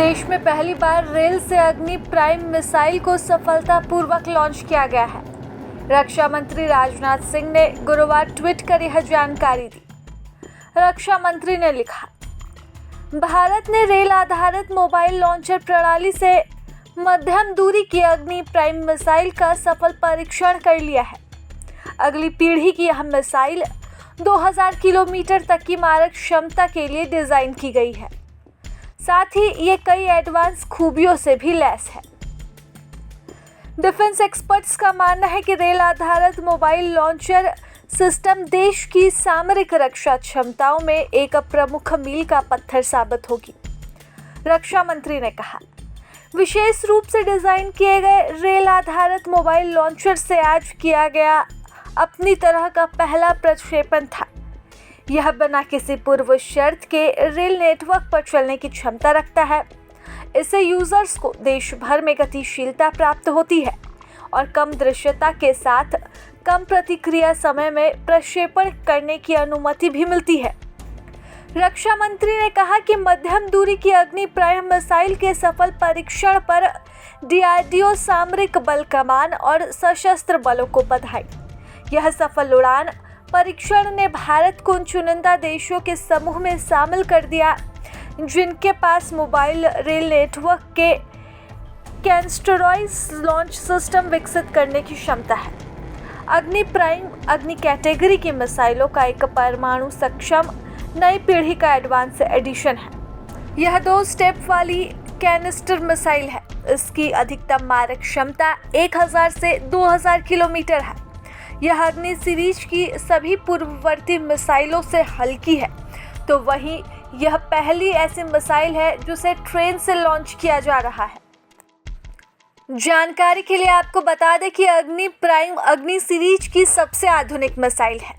देश में पहली बार रेल से अग्नि प्राइम मिसाइल को सफलतापूर्वक लॉन्च किया गया है। रक्षा मंत्री राजनाथ सिंह ने गुरुवार ट्वीट कर यह जानकारी दी। रक्षा मंत्री ने लिखा, भारत ने रेल आधारित मोबाइल लॉन्चर प्रणाली से मध्यम दूरी की अग्नि प्राइम मिसाइल का सफल परीक्षण कर लिया है। अगली पीढ़ी की यह मिसाइल 2000 किलोमीटर तक की मारक क्षमता के लिए डिजाइन की गई है। साथ ही ये कई एडवांस खूबियों से भी लैस है। डिफेंस एक्सपर्ट्स का मानना है कि रेल आधारित मोबाइल लॉन्चर सिस्टम देश की सामरिक रक्षा क्षमताओं में एक प्रमुख मील का पत्थर साबित होगी। रक्षा मंत्री ने कहा, विशेष रूप से डिजाइन किए गए रेल आधारित मोबाइल लॉन्चर से आज किया गया अपनी तरह का पहला प्रक्षेपण था। यह बिना किसी पूर्व शर्त के रेल नेटवर्क पर चलने की क्षमता रखता है। इससे यूजर्स को देश भर में गतिशीलता प्राप्त होती है और कम दृश्यता के साथ कम प्रतिक्रिया समय में प्रक्षेपण करने की अनुमति भी मिलती है। रक्षा मंत्री ने कहा कि मध्यम दूरी की अग्नि प्राइम मिसाइल के सफल परीक्षण पर DRDO सामरिक बल कमान और सशस्त्र बलों को बधाई। यह सफल उड़ान परीक्षण ने भारत को उन चुनिंदा देशों के समूह में शामिल कर दिया जिनके पास मोबाइल रेल नेटवर्क के कैस्टरॉइड लॉन्च सिस्टम विकसित करने की क्षमता है। अग्नि प्राइम अग्नि कैटेगरी की मिसाइलों का एक परमाणु सक्षम नई पीढ़ी का एडवांस एडिशन है। यह 2 स्टेप वाली कैनिस्टर मिसाइल है। इसकी अधिकतम मारक क्षमता 1000 से 2000 किलोमीटर है। यह अग्नि सीरीज की सभी पूर्ववर्ती मिसाइलों से हल्की है, तो वहीं यह पहली ऐसी मिसाइल है जिसे ट्रेन से लॉन्च किया जा रहा है। जानकारी के लिए आपको बता दें कि अग्नि प्राइम अग्नि सीरीज की सबसे आधुनिक मिसाइल है।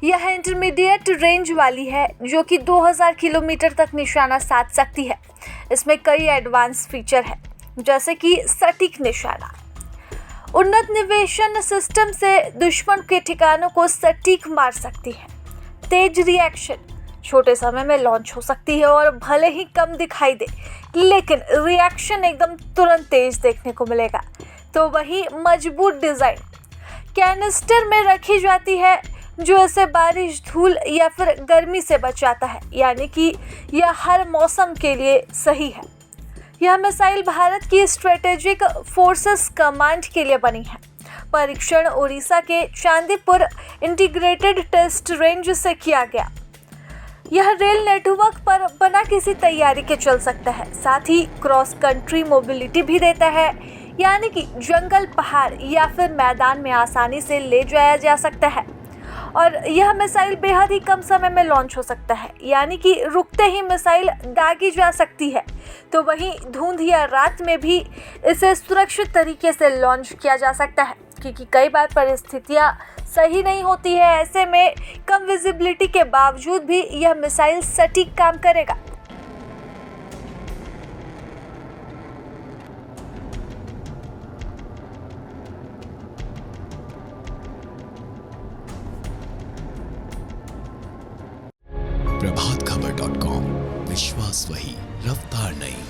यह इंटरमीडिएट रेंज वाली है जो कि 2000 किलोमीटर तक निशाना साध सकती है। इसमें कई एडवांस फीचर है, जैसे कि सटीक निशाना, उन्नत निवेशन सिस्टम से दुश्मन के ठिकानों को सटीक मार सकती है, तेज रिएक्शन, छोटे समय में लॉन्च हो सकती है और भले ही कम दिखाई दे लेकिन रिएक्शन एकदम तुरंत तेज देखने को मिलेगा। तो वही मजबूत डिज़ाइन कैनिस्टर में रखी जाती है जो इसे बारिश, धूल या फिर गर्मी से बचाता है, यानी कि यह हर मौसम के लिए सही है। यह मिसाइल भारत की स्ट्रेटेजिक फोर्सेस कमांड के लिए बनी है। परीक्षण उड़ीसा के चांदीपुर इंटीग्रेटेड टेस्ट रेंज से किया गया। यह रेल नेटवर्क पर बिना किसी तैयारी के चल सकता है। साथ ही क्रॉस कंट्री मोबिलिटी भी देता है, यानी कि जंगल, पहाड़ या फिर मैदान में आसानी से ले जाया जा सकता है। और यह मिसाइल बेहद ही कम समय में लॉन्च हो सकता है, यानी कि रुकते ही मिसाइल दागी जा सकती है। तो वहीं धुंध या रात में भी इसे सुरक्षित तरीके से लॉन्च किया जा सकता है, क्योंकि कई बार परिस्थितियां सही नहीं होती है। ऐसे में कम विजिबिलिटी के बावजूद भी यह मिसाइल सटीक काम करेगा। प्रभातखबर.com, विश्वास वही, रफ्तार नहीं।